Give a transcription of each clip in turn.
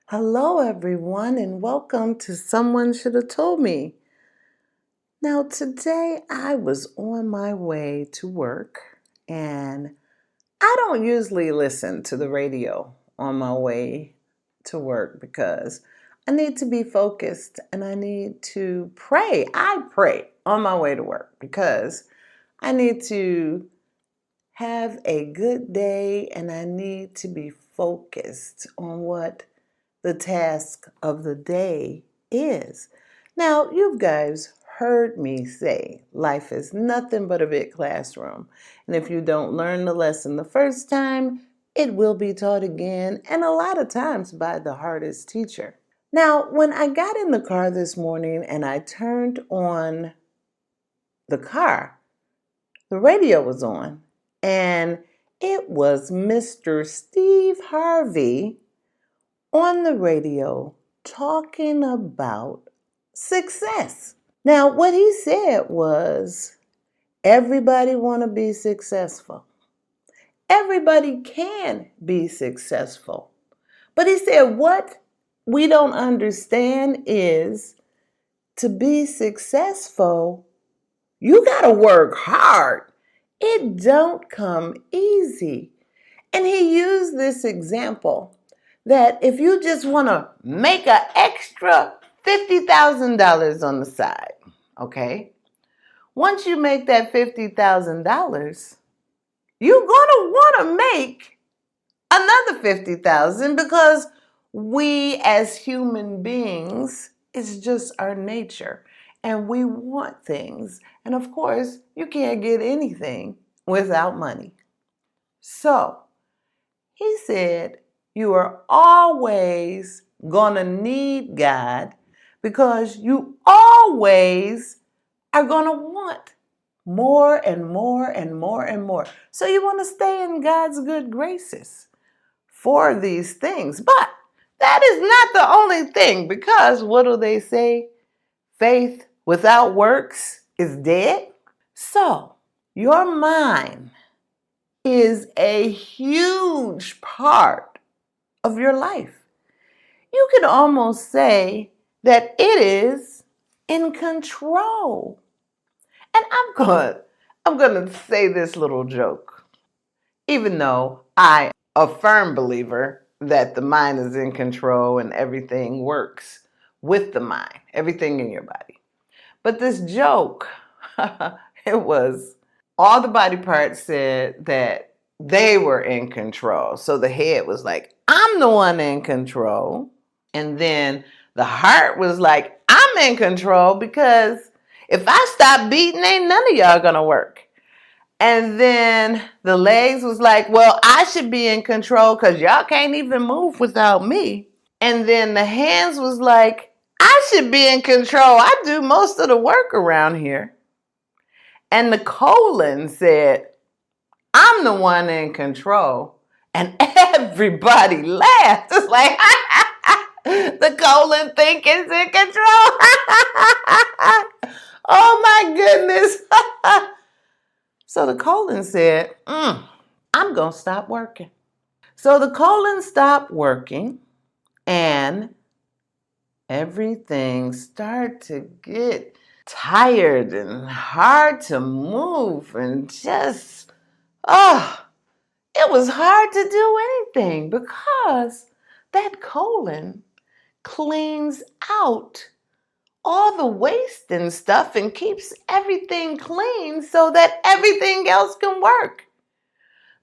Hello, everyone, and welcome to Someone Should Have Told Me. Now, today I was on my way to work, and I don't usually listen to the radio on my way to work because I need to be focused and I need to pray. I pray on my way to work because I need to have a good day and I need to be focused on what the task of the day is. Now, you guys heard me say life is nothing but a big classroom. And if you don't learn the lesson the first time, it will be taught again, and a lot of times by the hardest teacher. Now, when I got in the car this morning and I turned on the car, the radio was on, and it was Mr. Steve Harvey on the radio talking about success. Now, what he said was everybody want to be successful. Everybody can be successful. But he said what we don't understand is to be successful, you got to work hard. It don't come easy. And he used this example that if you just want to make an extra $50,000 on the side, okay? Once you make that $50,000, you're going to want to make another $50,000 because we as human beings, it's just our nature and we want things. And of course, you can't get anything without money. So, he said, you are always gonna need God because you always are gonna want more and more and more and more. So you want to stay in God's good graces for these things. But that is not the only thing because what do they say? Faith without works is dead. So your mind is a huge part of your life. You can almost say that it is in control. And I'm going to say this little joke. Even though I am a firm believer that the mind is in control and everything works with the mind, everything in your body. But this joke, it was all the body parts said that they were in control. So the head was like, I'm the one in control. And then the heart was like, I'm in control because if I stop beating, ain't none of y'all gonna work. And then the legs was like, well, I should be in control because y'all can't even move without me. And then the hands was like, I should be in control. I do most of the work around here. And the colon said, I'm the one in control. And everybody laughed. It's like, the colon think it's in control. Oh my goodness. So the colon said, I'm going to stop working. So the colon stopped working and everything started to get tired and hard to move and just, it was hard to do anything because that colon cleans out all the waste and stuff and keeps everything clean so that everything else can work.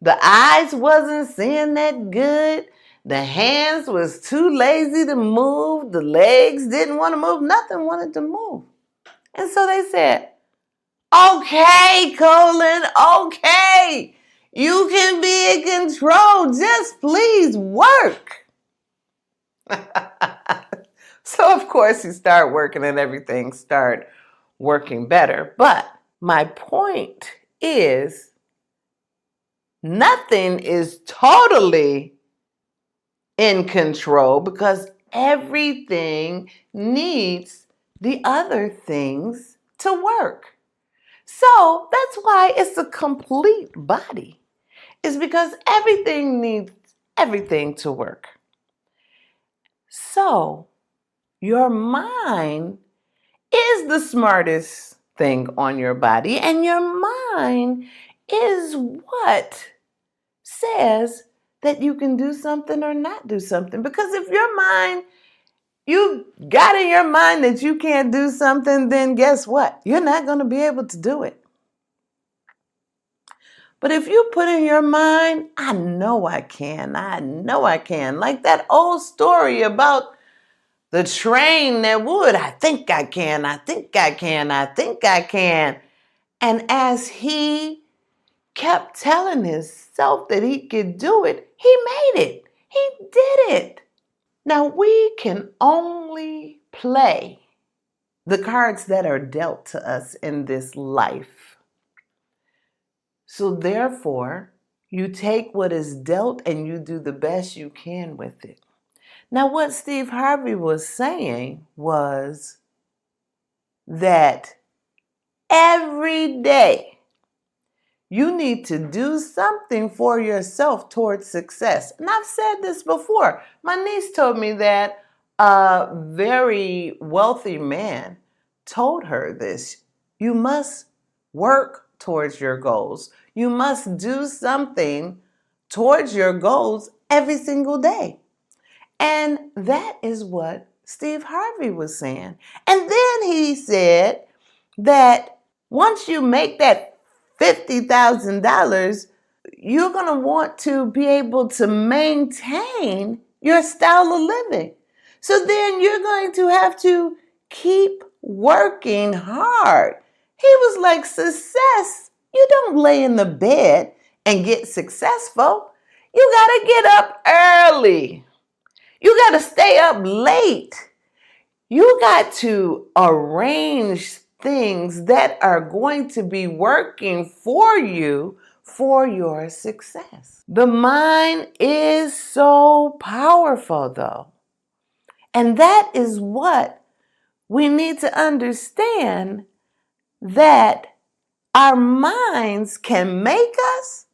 The eyes wasn't seeing that good. The hands was too lazy to move. The legs didn't want to move. Nothing wanted to move. And so they said, okay, colon, okay. You can be in control. Just please work. So, of course, he started working and everything started working better. But my point is, nothing is totally in control because everything needs the other things to work. So that's why it's a complete body. It's because everything needs everything to work. So, your mind is the smartest thing on your body, and your mind is what says that you can do something or not do something. Because if your mind, you got in your mind that you can't do something, then guess what? You're not going to be able to do it. But if you put in your mind, I know I can, I know I can. Like that old story about the train that would, I think I can, I think I can, I think I can. And as he kept telling himself that he could do it, he made it. He did it. Now we can only play the cards that are dealt to us in this life. So therefore, you take what is dealt and you do the best you can with it. Now, what Steve Harvey was saying was that every day you need to do something for yourself towards success. And I've said this before. My niece told me that a very wealthy man told her this. You must work towards your goals. You must do something towards your goals every single day. And that is what Steve Harvey was saying. And then he said that once you make that $50,000, you're going to want to be able to maintain your style of living. So then you're going to have to keep working hard. He was like, success, you don't lay in the bed and get successful. You got to get up early. You got to stay up late. You got to arrange things that are going to be working for you for your success. The mind is so powerful, though. And that is what we need to understand, that our minds can make us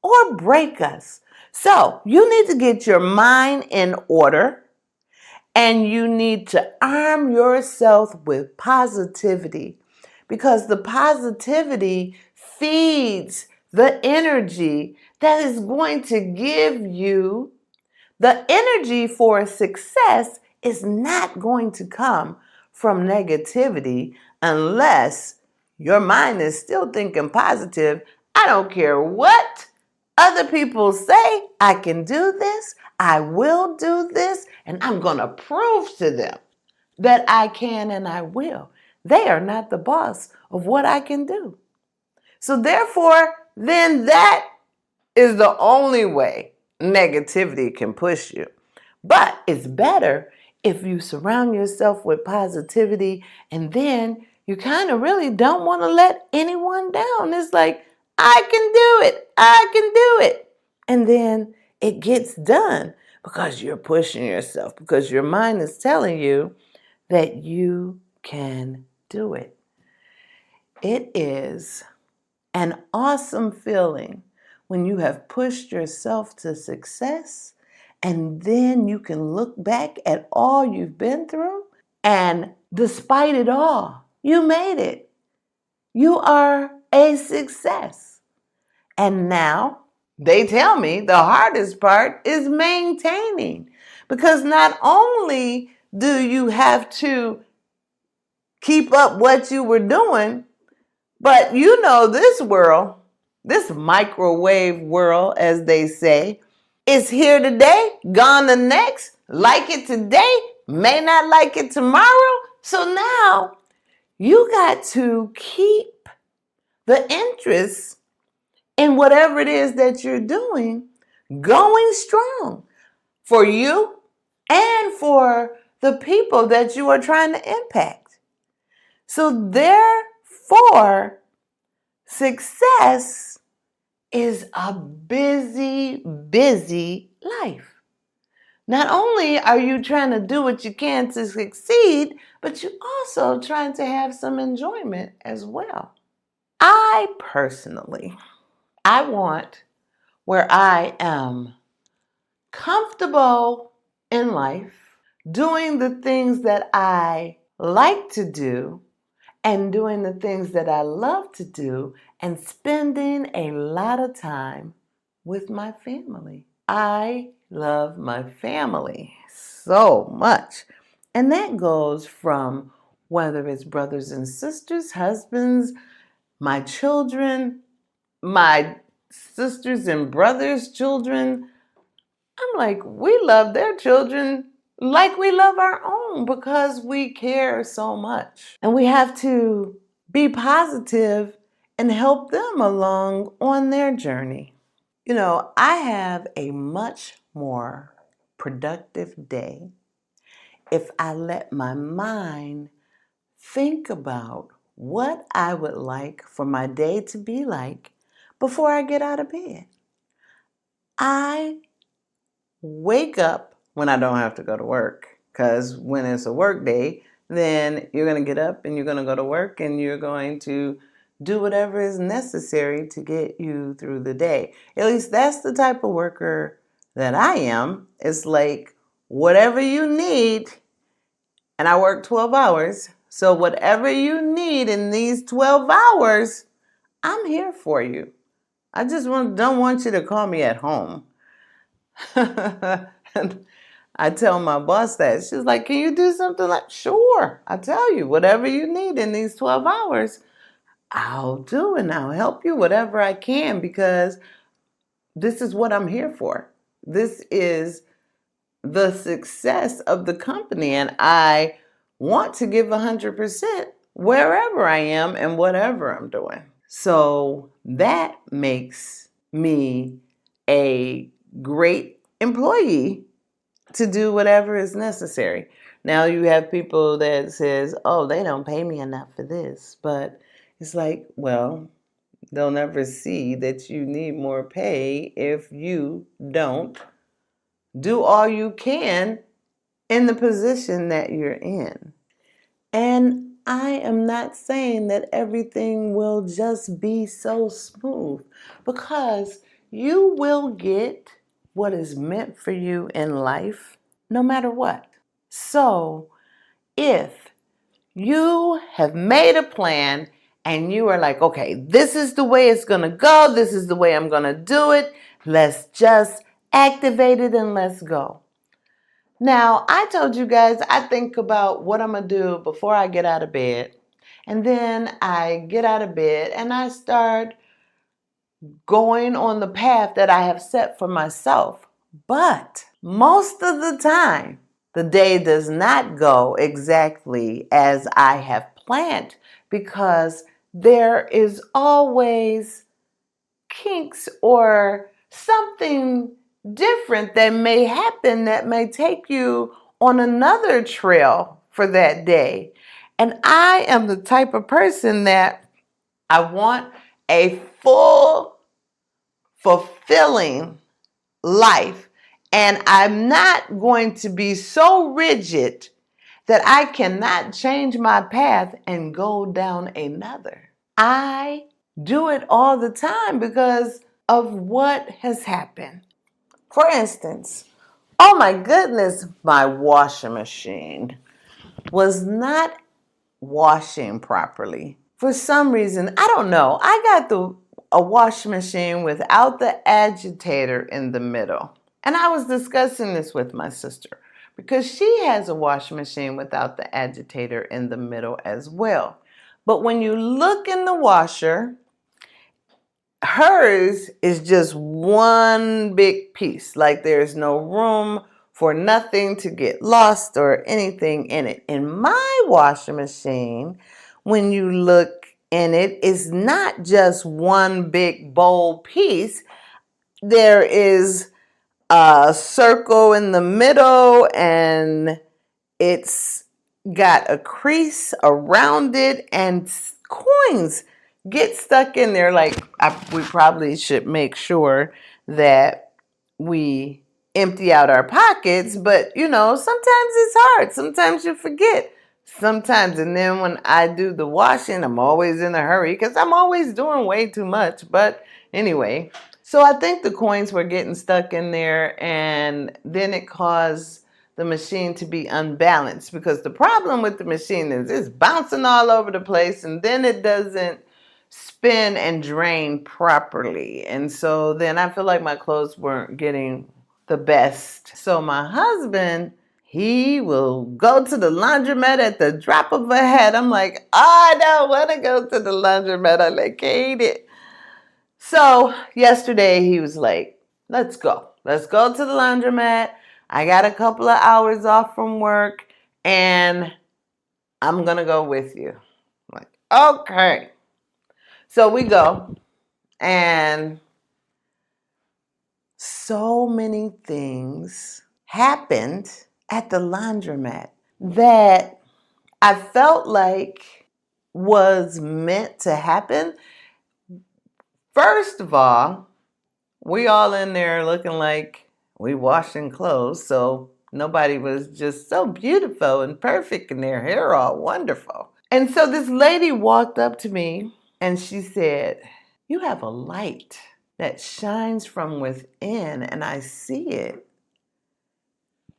or break us. So you need to get your mind in order. And you need to arm yourself with positivity, because the positivity feeds the energy that is going to give you the energy for success. Is not going to come from negativity unless your mind is still thinking positive. I don't care what other people say, I can do this, I will do this, and I'm going to prove to them that I can and I will. They are not the boss of what I can do. So therefore, then that is the only way negativity can push you. But it's better if you surround yourself with positivity, and then you kind of really don't want to let anyone down. It's like, I can do it. I can do it. And then it gets done because you're pushing yourself, because your mind is telling you that you can do it. It is an awesome feeling when you have pushed yourself to success, and then you can look back at all you've been through, and despite it all, you made it. You are a success. And now they tell me the hardest part is maintaining, because not only do you have to keep up what you were doing, but you know, this world, this microwave world, as they say, is here today, gone the next, like it today, may not like it tomorrow. So now you got to keep the interest in whatever it is that you're doing going strong for you and for the people that you are trying to impact. So therefore, success is a busy, busy life. Not only are you trying to do what you can to succeed, but you're also trying to have some enjoyment as well. I personally, I want where I am comfortable in life, doing the things that I like to do and doing the things that I love to do and spending a lot of time with my family. I love my family so much. And that goes from whether it's brothers and sisters, husbands, my children, my sisters and brothers' children. I'm like, we love their children like we love our own because we care so much. And we have to be positive and help them along on their journey. You know, I have a much more productive day if I let my mind think about what I would like for my day to be like before I get out of bed. I wake up when I don't have to go to work, because when it's a work day, then you're going to get up and you're going to go to work and you're going to do whatever is necessary to get you through the day. At least that's the type of worker that I am. It's like whatever you need, and I work 12 hours. So whatever you need in these 12 hours, I'm here for you. I just don't want you to call me at home. And I tell my boss that. She's like, can you do something? Like, sure. I tell you, whatever you need in these 12 hours, I'll do, and I'll help you whatever I can, because this is what I'm here for. This is the success of the company, and I want to give 100% wherever I am and whatever I'm doing. So that makes me a great employee to do whatever is necessary. Now you have people that says, oh, they don't pay me enough for this. But it's like, well, they'll never see that you need more pay if you don't do all you can in the position that you're in. And I am not saying that everything will just be so smooth, because you will get what is meant for you in life no matter what. So if you have made a plan and you are like, okay, this is the way it's going to go, this is the way I'm going to do it, let's just activate it and let's go. Now, I told you guys I think about what I'm going to do before I get out of bed. And then I get out of bed and I start going on the path that I have set for myself. But most of the time, the day does not go exactly as I have planned, because there is always kinks or something different that may happen that may take you on another trail for that day. And I am the type of person that I want a full, fulfilling life. And I'm not going to be so rigid that I cannot change my path and go down another. I do it all the time because of what has happened. For instance, oh my goodness, my washing machine was not washing properly. For some reason, I don't know. I got a washing machine without the agitator in the middle. And I was discussing this with my sister, because she has a washing machine without the agitator in the middle as well. But when you look in the washer, hers is just one big piece. Like there's no room for nothing to get lost or anything in it. In my washing machine, when you look in it, it's not just one big bold piece. There is a circle in the middle, and it's got a crease around it, and coins get stuck in there. Like, we probably should make sure that we empty out our pockets, but you know, sometimes it's hard. Sometimes you forget. Sometimes, and then when I do the washing, I'm always in a hurry because I'm always doing way too much. But anyway, so I think the coins were getting stuck in there, and then it caused the machine to be unbalanced, because the problem with the machine is it's bouncing all over the place and then it doesn't spin and drain properly. And so then I feel like my clothes weren't getting the best. So my husband, he will go to the laundromat at the drop of a hat. I'm like, I don't want to go to the laundromat. I hate it. So yesterday he was like, let's go. Let's go to the laundromat. I got a couple of hours off from work and I'm going to go with you. I'm like, okay. So we go, and so many things happened at the laundromat that I felt like was meant to happen. First of all, we all in there looking like we washing clothes, so nobody was just so beautiful and perfect and their hair all wonderful. And so this lady walked up to me and she said, you have a light that shines from within, and I see it.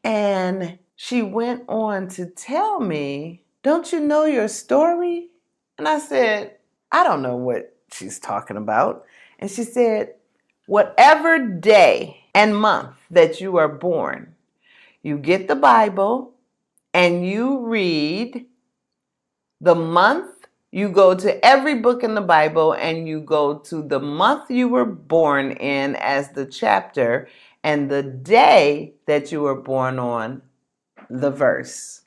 And she went on to tell me, don't you know your story? And I said, I don't know what she's talking about. And she said, whatever day and month that you are born, you get the Bible and you read the month. You go to every book in the Bible and you go to the month you were born in as the chapter and the day that you were born on, the verse.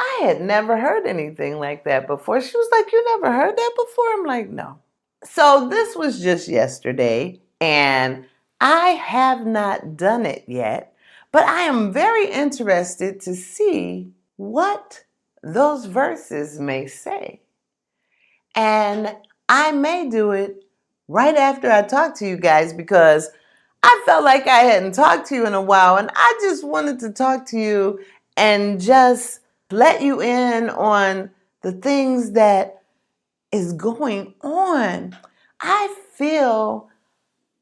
I had never heard anything like that before. She was like, you never heard that before? I'm like, no. So this was just yesterday and I have not done it yet, but I am very interested to see what those verses may say. And I may do it right after I talk to you guys, because I felt like I hadn't talked to you in a while and I just wanted to talk to you and just let you in on the things that is going on. I feel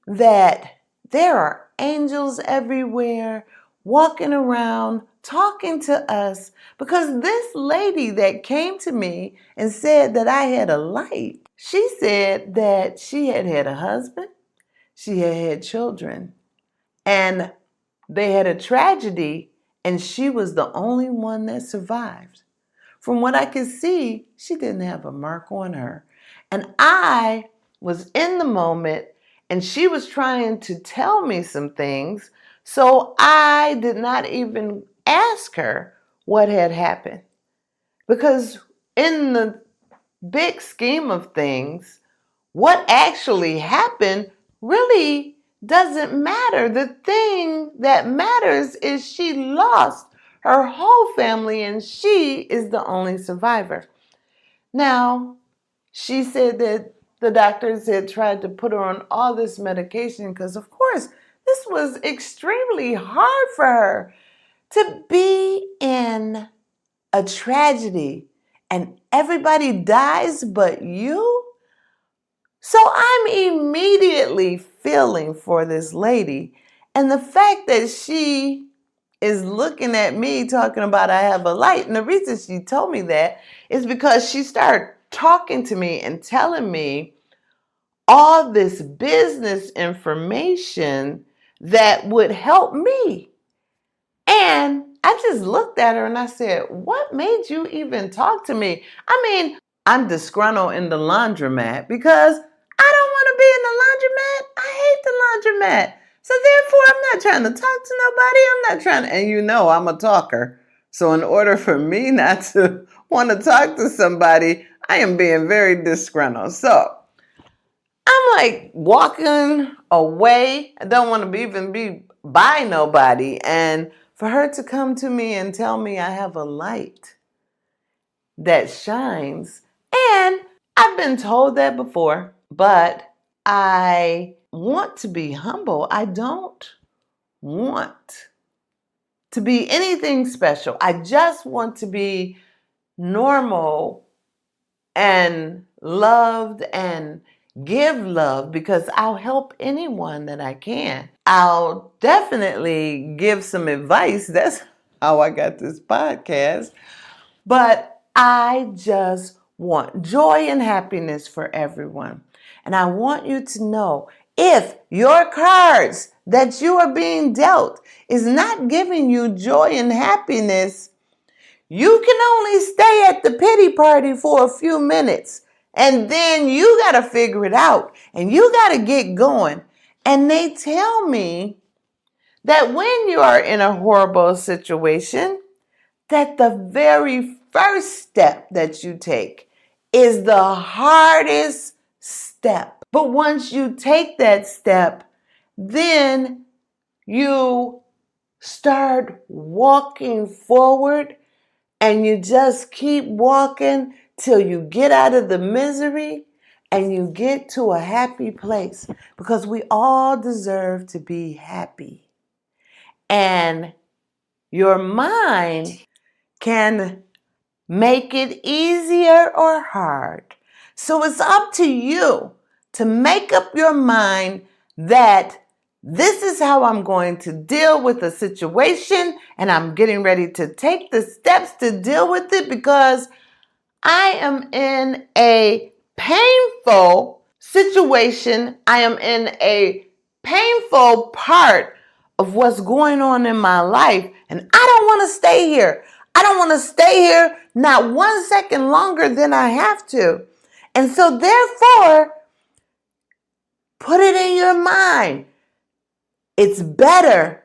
that there are angels everywhere walking around talking to us, because this lady that came to me and said that I had a light, she said that she had had a husband, she had had children, and they had a tragedy and she was the only one that survived. From what I could see, she didn't have a mark on her. And I was in the moment and she was trying to tell me some things, so I did not even ask her what had happened. Because in the big scheme of things, what actually happened really doesn't matter. The thing that matters is she lost her whole family and she is the only survivor. Now, she said that the doctors had tried to put her on all this medication because, of course, this was extremely hard for her to be in a tragedy and everybody dies but you. So I'm immediately feeling for this lady. And the fact that she is looking at me talking about I have a light, and the reason she told me that is because she started talking to me and telling me all this business information that would help me. And I just looked at her and I said, what made you even talk to me? I mean, I'm disgruntled in the laundromat because I don't want to be in the laundromat. I hate the laundromat. So therefore, I'm not trying to talk to nobody. I'm not trying to, and you know I'm a talker. So in order for me not to want to talk to somebody, I am being very disgruntled. So I'm like walking away. I don't want to even be by nobody. And for her to come to me and tell me I have a light that shines. And I've been told that before, but I want to be humble. I don't want to be anything special. I just want to be normal and loved and give love, because I'll help anyone that I can. I'll definitely give some advice. That's how I got this podcast. But I just want joy and happiness for everyone. And I want you to know, if your cards that you are being dealt is not giving you joy and happiness, you can only stay at the pity party for a few minutes. And then you got to figure it out. And you got to get going. And they tell me that when you are in a horrible situation, that the very first step that you take is the hardest step. But once you take that step, then you start walking forward, and you just keep walking till you get out of the misery and you get to a happy place, because we all deserve to be happy. And your mind can make it easier or hard. So it's up to you to make up your mind that this is how I'm going to deal with the situation, and I'm getting ready to take the steps to deal with it, because I am in a painful situation. I am in a painful part of what's going on in my life, and I don't want to stay here. I don't want to stay here not 1 second longer than I have to. And so therefore, put it in your mind. It's better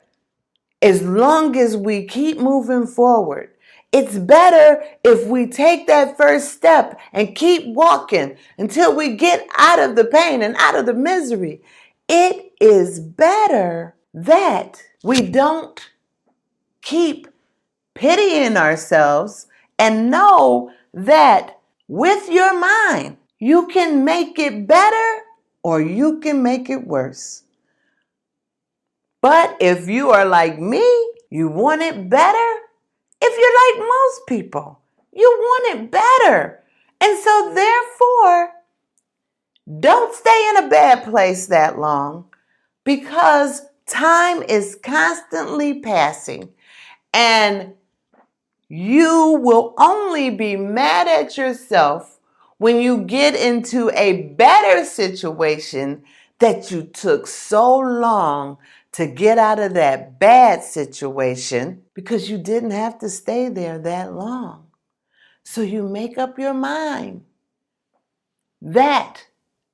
as long as we keep moving forward. It's better if we take that first step and keep walking until we get out of the pain and out of the misery. It is better that we don't keep pitying ourselves, and know that with your mind, you can make it better or you can make it worse. But if you are like me, you want it better. If you're like most people, you want it better. And so therefore, don't stay in a bad place that long, because time is constantly passing, and you will only be mad at yourself when you get into a better situation that you took so long to get out of that bad situation, because you didn't have to stay there that long. So you make up your mind that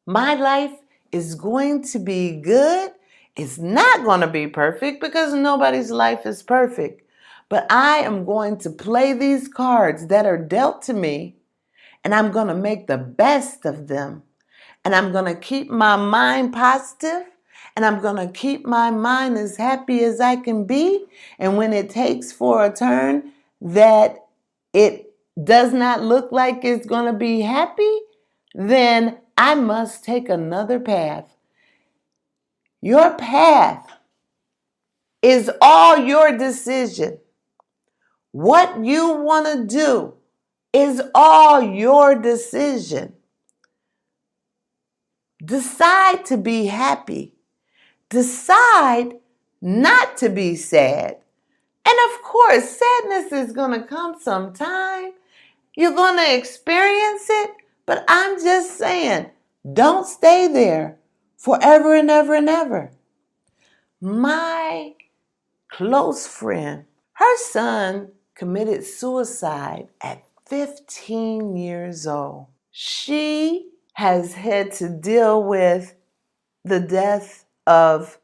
my life is going to be good. It's not going to be perfect, because nobody's life is perfect. But I am going to play these cards that are dealt to me, and I'm going to make the best of them. And I'm going to keep my mind positive, and I'm going to keep my mind as happy as I can be. And when it takes for a turn that it does not look like it's going to be happy, then I must take another path. Your path is all your decision. What you want to do is all your decision. Decide to be happy. Decide not to be sad. And of course, sadness is going to come sometime. You're going to experience it. But I'm just saying, don't stay there forever and ever and ever. My close friend, her son committed suicide at 15 years old. She has had to deal with the death of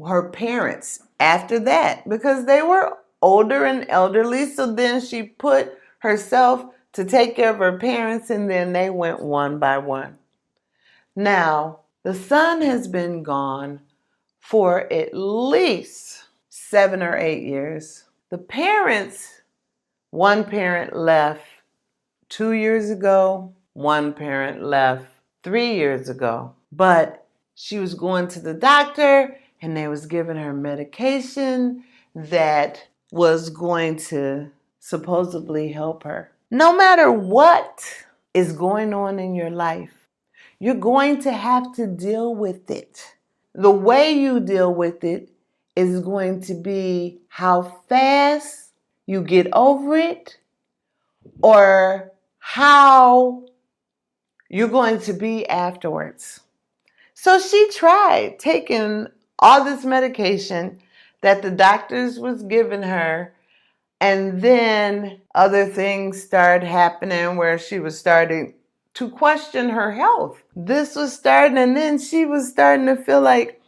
her parents after that, because they were older and elderly. So then she put herself to take care of her parents, and then they went one by one. Now, the son has been gone for at least 7 or 8 years. The parents, one parent left 2 years ago, one parent left 3 years ago. But she was going to the doctor, and they was giving her medication that was going to supposedly help her. No matter what is going on in your life, you're going to have to deal with it. The way you deal with it is going to be how fast you get over it or how you're going to be afterwards. So she tried taking all this medication that the doctors was giving her, and then other things started happening where she was starting to question her health. This was starting, and then she was starting to feel like,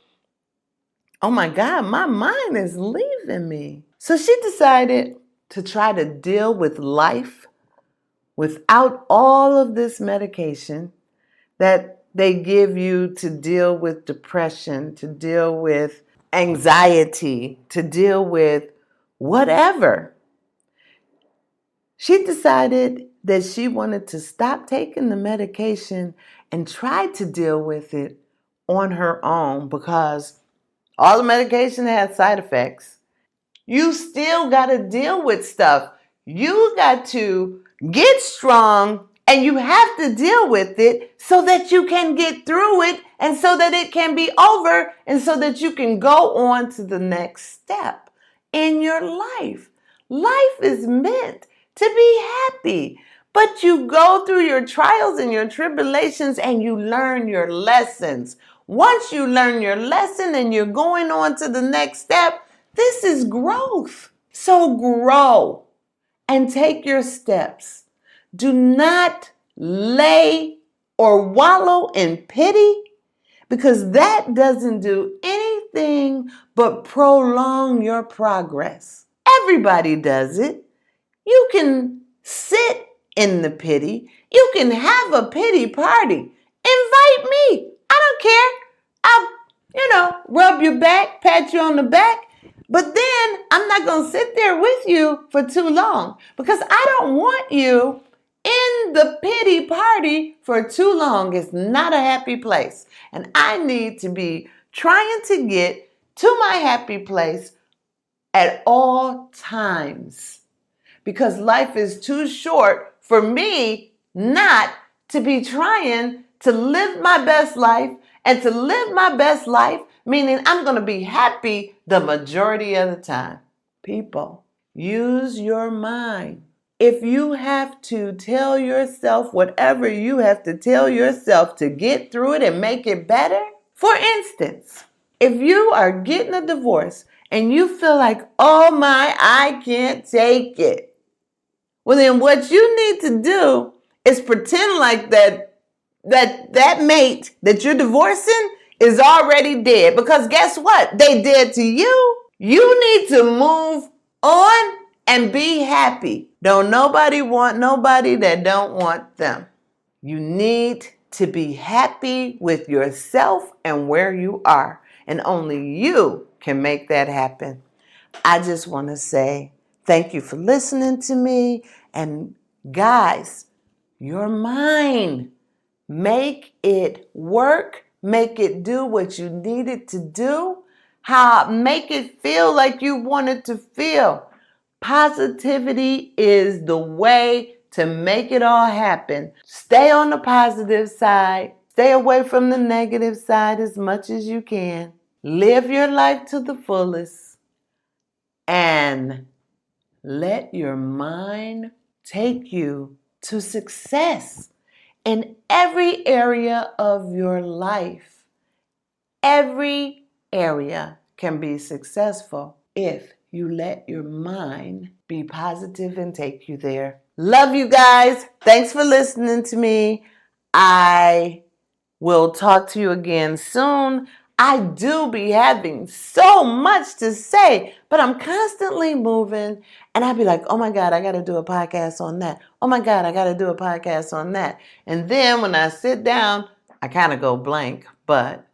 oh my God, my mind is leaving me. So she decided to try to deal with life without all of this medication that they give you to deal with depression, to deal with anxiety, to deal with whatever. She decided that she wanted to stop taking the medication and try to deal with it on her own because all the medication has side effects. You still got to deal with stuff. You got to get strong and you have to deal with it so that you can get through it and so that it can be over and so that you can go on to the next step in your life. Life is meant to be happy, but you go through your trials and your tribulations and you learn your lessons. Once you learn your lesson and you're going on to the next step, this is growth. So grow and take your steps. Do not lay or wallow in pity because that doesn't do anything but prolong your progress. Everybody does it. You can sit in the pity. You can have a pity party. Invite me. I don't care. I'll, rub your back, pat you on the back. But then I'm not going to sit there with you for too long because I don't want you in the pity party for too long. It's not a happy place. And I need to be trying to get to my happy place at all times because life is too short for me not to be trying to live my best life. And to live my best life, meaning I'm going to be happy the majority of the time. People, use your mind. If you have to tell yourself whatever you have to tell yourself to get through it and make it better, for instance, if you are getting a divorce and you feel like, oh my, I can't take it. Well, then what you need to do is pretend like that mate that you're divorcing is already dead. Because guess what? They dead to you. You need to move on and be happy. Don't nobody want nobody that don't want them. You need to be happy with yourself and where you are. And only you can make that happen. I just want to say thank you for listening to me. And guys, your mind. Make it work. Make it do what you need it to do. Make it feel like you want it to feel. Positivity is the way to make it all happen. Stay on the positive side. Stay away from the negative side as much as you can. Live your life to the fullest. And let your mind take you to success. In every area of your life, every area can be successful if you let your mind be positive and take you there. Love you guys. Thanks for listening to me. I will talk to you again soon. I do be having so much to say, but I'm constantly moving and I'll be like, oh my God, I got to do a podcast on that. Oh my God, I got to do a podcast on that. And then when I sit down, I kind of go blank, but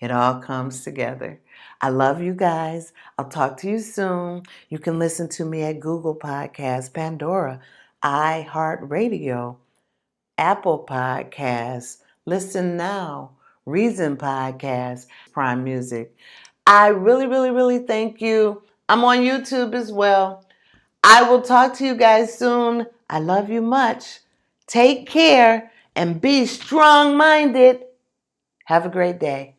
it all comes together. I love you guys. I'll talk to you soon. You can listen to me at Google Podcasts, Pandora, iHeartRadio, Apple Podcasts, Listen Now, Reason Podcast, Prime Music. I really, really, really thank you. I'm on YouTube as well. I will talk to you guys soon. I love you much. Take care and be strong-minded. Have a great day.